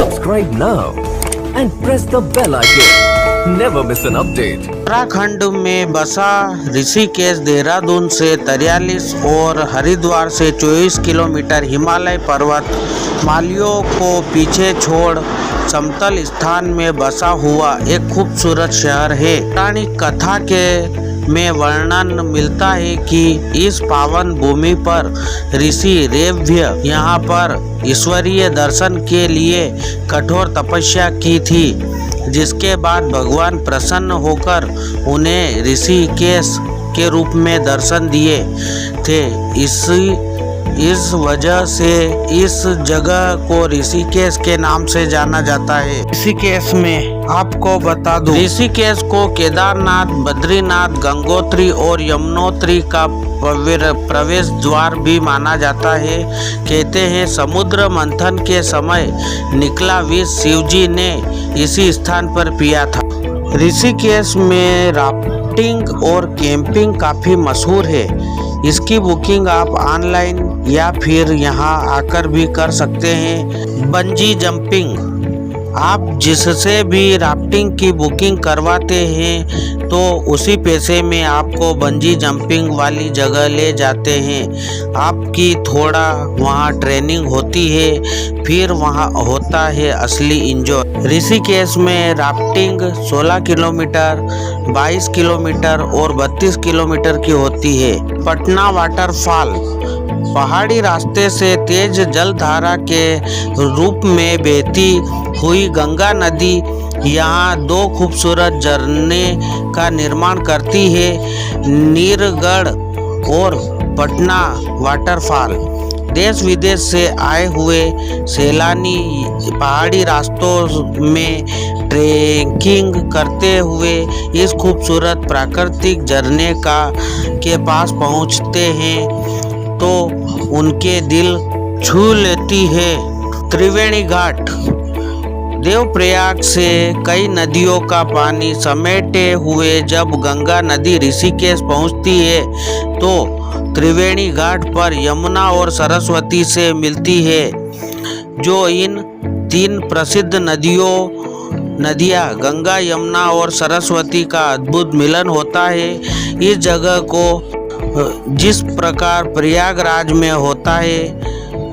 Subscribe now and press the bell icon. Never miss an update. Uttarakhand में बसा ऋषिकेश देहरादून से 43 और हरिद्वार से 24 किलोमीटर हिमालय पर्वत मालियों को पीछे छोड़ समतल स्थान में बसा हुआ एक खूबसूरत शहर है। पौराणिक कथा के में वर्णन मिलता है कि इस पावन भूमि पर ऋषि रेव्य यहाँ पर ईश्वरीय दर्शन के लिए कठोर तपस्या की थी, जिसके बाद भगवान प्रसन्न होकर उन्हें ऋषिकेश के रूप में दर्शन दिए थे। इस वजह से इस जगह को ऋषिकेश के नाम से जाना जाता है। ऋषिकेश में आपको बता दूं, ऋषिकेश को केदारनाथ, बद्रीनाथ, गंगोत्री और यमुनोत्री का प्रवेश द्वार भी माना जाता है। कहते हैं समुद्र मंथन के समय निकला विष शिवजी ने इसी स्थान पर पिया था। ऋषिकेश में राफ्टिंग और कैंपिंग काफ़ी मशहूर है। इसकी बुकिंग आप ऑनलाइन या फिर यहाँ आकर भी कर सकते हैं। बंजी जंपिंग, आप जिससे भी राफ्टिंग की बुकिंग करवाते हैं तो उसी पैसे में आपको बंजी जंपिंग वाली जगह ले जाते हैं। आपकी थोड़ा वहाँ ट्रेनिंग होती है, फिर वहाँ होता है असली एंजॉय। ऋषिकेश में राफ्टिंग 16 किलोमीटर, 22 किलोमीटर और 32 किलोमीटर की होती है। पटना वाटरफॉल, पहाड़ी रास्ते से तेज जलधारा के रूप में बहती हुई गंगा नदी यहाँ दो खूबसूरत झरने का निर्माण करती है, नीरगढ़ और पटना वाटरफॉल। देश विदेश से आए हुए सैलानी पहाड़ी रास्तों में ट्रेकिंग करते हुए इस खूबसूरत प्राकृतिक झरने के पास पहुँचते हैं तो उनके दिल छू लेती है। त्रिवेणी घाट, देवप्रयाग से कई नदियों का पानी समेटे हुए जब गंगा नदी ऋषिकेश पहुंचती है तो त्रिवेणी घाट पर यमुना और सरस्वती से मिलती है। जो इन तीन प्रसिद्ध नदियाँ गंगा, यमुना और सरस्वती का अद्भुत मिलन होता है। इस जगह को जिस प्रकार प्रयागराज में होता है,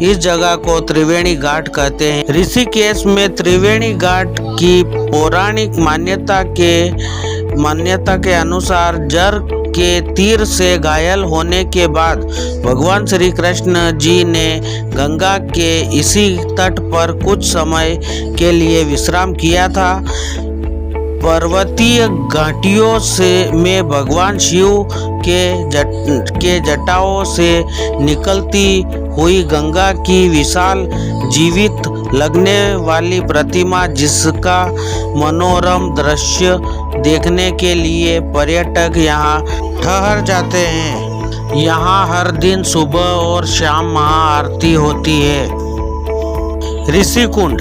इस जगह को त्रिवेणी घाट कहते हैं। ऋषिकेश में त्रिवेणी घाट की पौराणिक मान्यता के अनुसार जर के तीर से घायल होने के बाद भगवान श्री कृष्ण जी ने गंगा के इसी तट पर कुछ समय के लिए विश्राम किया था। पर्वतीय घाटियों में भगवान शिव के जटाओं से निकलती हुई गंगा की विशाल जीवित लगने वाली प्रतिमा, जिसका मनोरम दृश्य देखने के लिए पर्यटक यहाँ ठहर जाते हैं। यहाँ हर दिन सुबह और शाम महाआरती होती है। ऋषिकुंड,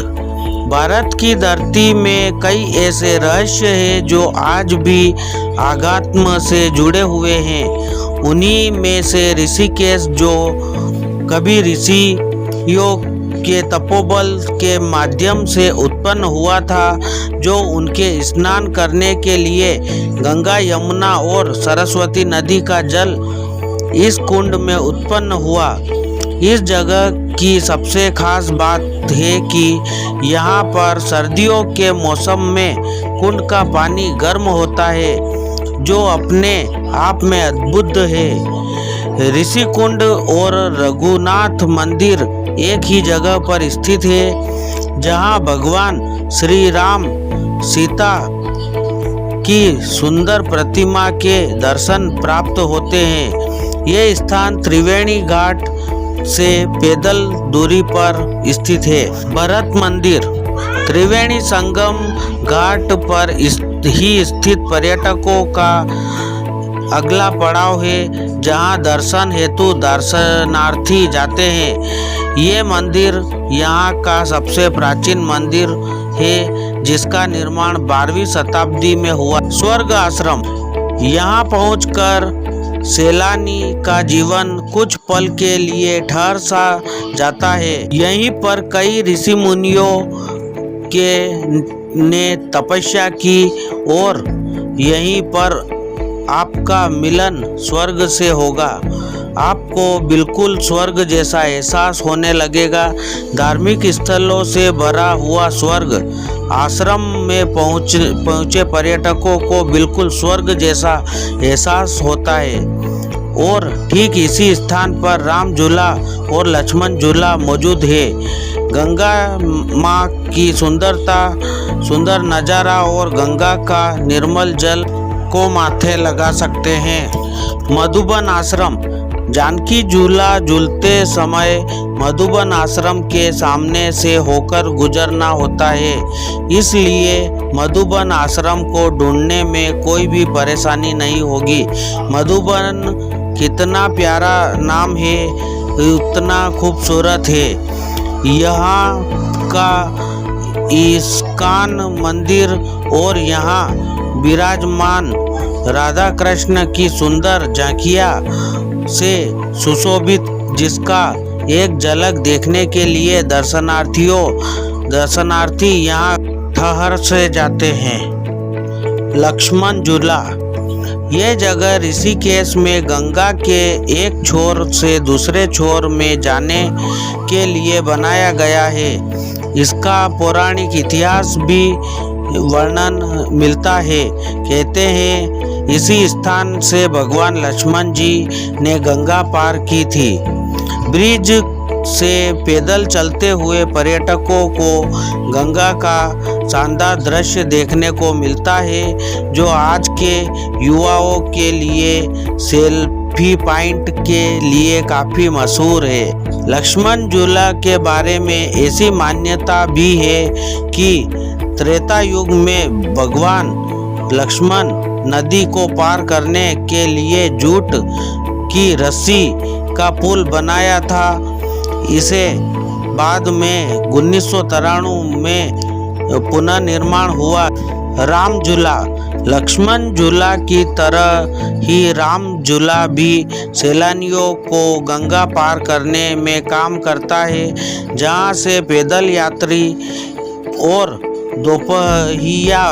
भारत की धरती में कई ऐसे रहस्य हैं जो आज भी आध्यात्म से जुड़े हुए हैं। उन्हीं में से ऋषिकेश, जो कभी ऋषियों के तपोबल के माध्यम से उत्पन्न हुआ था, जो उनके स्नान करने के लिए गंगा, यमुना और सरस्वती नदी का जल इस कुंड में उत्पन्न हुआ। इस जगह की सबसे खास बात है कि यहाँ पर सर्दियों के मौसम में कुंड का पानी गर्म होता है, जो अपने आप में अद्भुत है। ऋषिकुंड और रघुनाथ मंदिर एक ही जगह पर स्थित है, जहाँ भगवान श्री राम सीता की सुंदर प्रतिमा के दर्शन प्राप्त होते हैं। ये स्थान त्रिवेणी घाट से पैदल दूरी पर स्थित है। भरत मंदिर, त्रिवेणी संगम घाट पर ही स्थित पर्यटकों का अगला पड़ाव है, जहां दर्शन हेतु दर्शनार्थी जाते हैं। ये मंदिर यहाँ का सबसे प्राचीन मंदिर है, जिसका निर्माण 12वीं शताब्दी में हुआ। स्वर्ग आश्रम, यहाँ पहुंचकर सैलानी का जीवन कुछ पल के लिए ठहर सा जाता है। यहीं पर कई ऋषि मुनियों के ने तपस्या की और यहीं पर आपका मिलन स्वर्ग से होगा। आपको बिल्कुल स्वर्ग जैसा एहसास होने लगेगा। धार्मिक स्थलों से भरा हुआ स्वर्ग आश्रम में पहुँचे पर्यटकों को बिल्कुल स्वर्ग जैसा एहसास होता है। और ठीक इसी स्थान पर राम झूला और लक्ष्मण झूला मौजूद है। गंगा माँ की सुंदर नज़ारा और गंगा का निर्मल जल को माथे लगा सकते हैं। मधुबन आश्रम। जानकी झूला झूलते समय मधुबन आश्रम के सामने से होकर गुजरना होता है, इसलिए मधुबन आश्रम को ढूंढने में कोई भी परेशानी नहीं होगी। मधुबन कितना प्यारा नाम है, उतना खूबसूरत है। यहाँ का इस्कॉन मंदिर और यहाँ विराजमान राधा कृष्ण की सुंदर झांकियाँ से सुशोभित, जिसका एक झलक देखने के लिए दर्शनार्थी यहाँ ठहर से जाते हैं। लक्ष्मण झूला। यह जगह ऋषिकेश में गंगा के एक छोर से दूसरे छोर में जाने के लिए बनाया गया है। इसका पौराणिक इतिहास भी वर्णन मिलता है। कहते हैं इसी स्थान से भगवान लक्ष्मण जी ने गंगा पार की थी। ब्रिज से पैदल चलते हुए पर्यटकों को गंगा का शानदार दृश्य देखने को मिलता है, जो आज के युवाओं के लिए सेल्फी पॉइंट के लिए काफ़ी मशहूर है। लक्ष्मण झूला के बारे में ऐसी मान्यता भी है कि त्रेता युग में भगवान लक्ष्मण नदी को पार करने के लिए जूट की रस्सी का पुल बनाया था। इसे बाद में 1993 में पुनर्निर्माण हुआ। राम झूला। लक्ष्मण झूला की तरह ही राम झूला भी सैलानियों को गंगा पार करने में काम करता है, जहां से पैदल यात्री और दोपहिया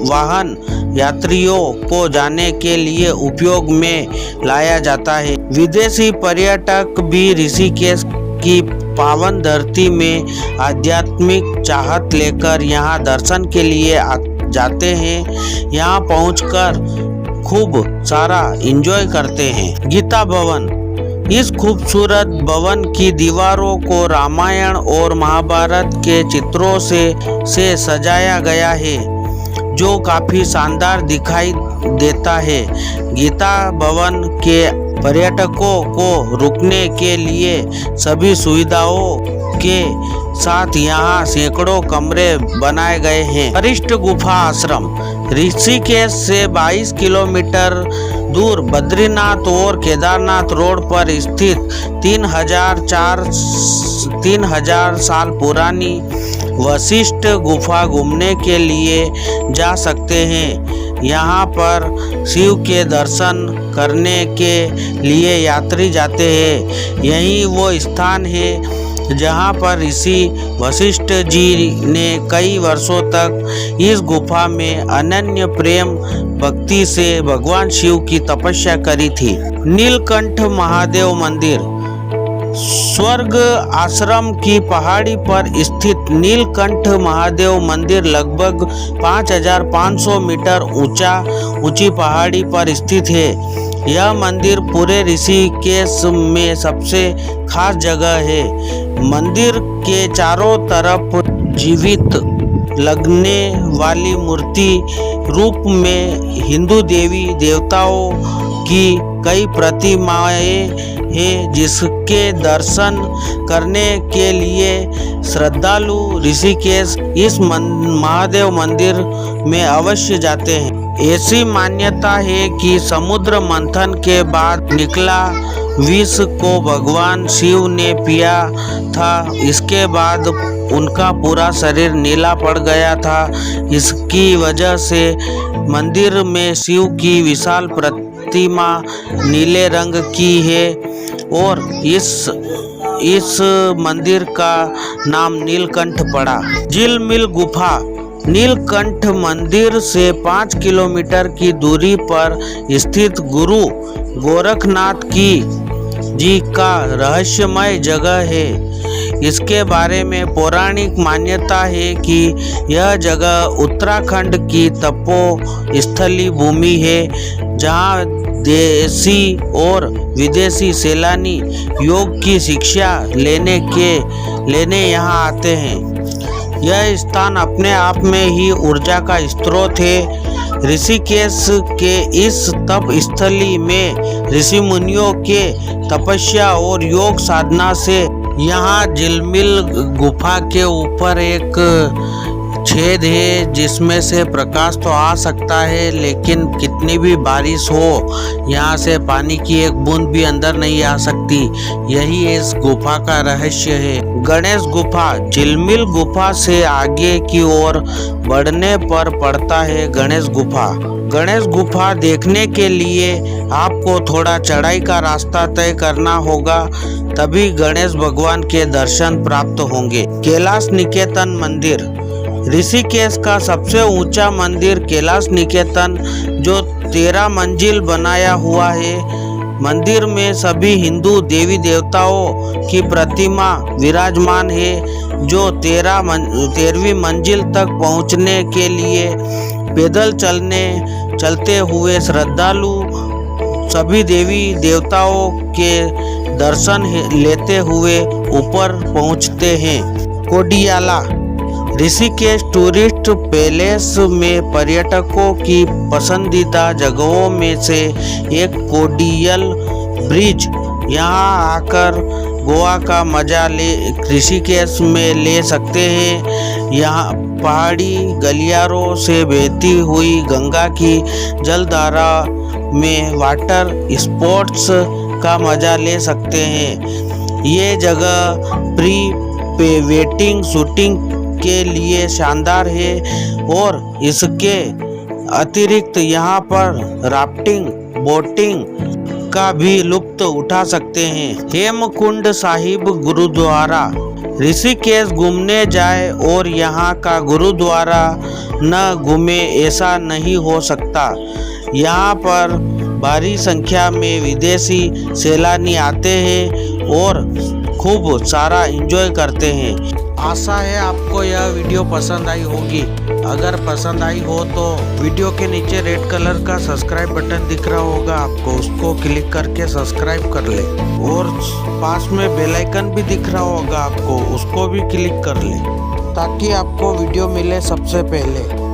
वाहन यात्रियों को जाने के लिए उपयोग में लाया जाता है। विदेशी पर्यटक भी ऋषिकेश की पावन धरती में आध्यात्मिक चाहत लेकर यहाँ दर्शन के लिए जाते हैं। यहाँ पहुंचकर खूब सारा एंजॉय करते हैं। गीता भवन। इस खूबसूरत भवन की दीवारों को रामायण और महाभारत के चित्रों से सजाया गया है, जो काफ़ी शानदार दिखाई देता है। गीता भवन के पर्यटकों को रुकने के लिए सभी सुविधाओं के साथ यहाँ सैकड़ों कमरे बनाए गए हैं। वरिष्ठ गुफा आश्रम। ऋषिकेश से 22 किलोमीटर दूर बद्रीनाथ और केदारनाथ रोड पर स्थित 3000 साल पुरानी वशिष्ठ गुफा घूमने के लिए जा सकते हैं। यहाँ पर शिव के दर्शन करने के लिए यात्री जाते हैं। यही वो स्थान है जहाँ पर ऋषि वशिष्ठ जी ने कई वर्षों तक इस गुफा में अनन्य प्रेम भक्ति से भगवान शिव की तपस्या करी थी। नीलकंठ महादेव मंदिर। स्वर्ग आश्रम की पहाड़ी पर स्थित नीलकंठ महादेव मंदिर लगभग 5500 मीटर ऊंची पहाड़ी पर स्थित है। यह मंदिर पूरे ऋषिकेश में सबसे खास जगह है। मंदिर के चारों तरफ जीवित लगने वाली मूर्ति रूप में हिंदू देवी देवताओं की कई प्रतिमाएं हैं, जिसके दर्शन करने के लिए श्रद्धालु ऋषिकेश इस महादेव मंदिर में अवश्य जाते हैं। ऐसी मान्यता है कि समुद्र मंथन के बाद निकला विष को भगवान शिव ने पिया था। इसके बाद उनका पूरा शरीर नीला पड़ गया था। इसकी वजह से मंदिर में शिव की विशाल प्रतिमा नीले रंग की है और इस मंदिर का नाम नीलकंठ पड़ा। झिलमिल गुफा नीलकंठ मंदिर से 5 किलोमीटर की दूरी पर स्थित गुरु गोरखनाथ की जी का रहस्यमय जगह है। इसके बारे में पौराणिक मान्यता है कि यह जगह उत्तराखंड की तपो स्थली भूमि है, जहाँ देसी और विदेशी सैलानी योग की शिक्षा लेने यहाँ आते हैं। यह स्थान अपने आप में ही ऊर्जा का स्रोत है। ऋषिकेश के इस तप स्थली में ऋषि मुनियों के तपस्या और योग साधना से यहाँ झिलमिल गुफा के ऊपर एक छेद है, जिसमें से प्रकाश तो आ सकता है, लेकिन कितनी भी बारिश हो यहाँ से पानी की एक बूंद भी अंदर नहीं आ सकती। यही इस गुफा का रहस्य है। गणेश गुफा झिलमिल गुफा से आगे की ओर बढ़ने पर पड़ता है गणेश गुफा। गणेश गुफा देखने के लिए आपको थोड़ा चढ़ाई का रास्ता तय करना होगा, तभी गणेश भगवान के दर्शन प्राप्त होंगे। कैलाश निकेतन मंदिर ऋषिकेश का सबसे ऊंचा मंदिर कैलाश निकेतन, जो 13 मंजिल बनाया हुआ है। मंदिर में सभी हिंदू देवी देवताओं की प्रतिमा विराजमान है, जो 13वीं मंजिल तक पहुंचने के लिए पैदल चलते हुए श्रद्धालु सभी देवी देवताओं के दर्शन लेते हुए ऊपर पहुंचते हैं। कोडियाला ऋषिकेश टूरिस्ट पैलेस में पर्यटकों की पसंदीदा जगहों में से एक कोडियल ब्रिज। यहाँ आकर गोवा का मजा ऋषिकेश में ले सकते हैं। यहाँ पहाड़ी गलियारों से बहती हुई गंगा की जलधारा में वाटर स्पोर्ट्स का मजा ले सकते हैं। ये जगह प्री वेडिंग शूटिंग के लिए शानदार है और इसके अतिरिक्त यहाँ पर राफ्टिंग बोटिंग का भी लुत्फ उठा सकते हैं। हेमकुंड साहिब गुरुद्वारा ऋषिकेश घूमने जाए और यहाँ का गुरुद्वारा न घूमे ऐसा नहीं हो सकता। यहाँ पर भारी संख्या में विदेशी सैलानी आते हैं और खूब सारा एंजॉय करते हैं। आशा है आपको यह वीडियो पसंद आई होगी। अगर पसंद आई हो तो वीडियो के नीचे रेड कलर का सब्सक्राइब बटन दिख रहा होगा आपको, उसको क्लिक करके सब्सक्राइब कर ले और पास में बेल आइकन भी दिख रहा होगा आपको, उसको भी क्लिक कर ले ताकि आपको वीडियो मिले सबसे पहले।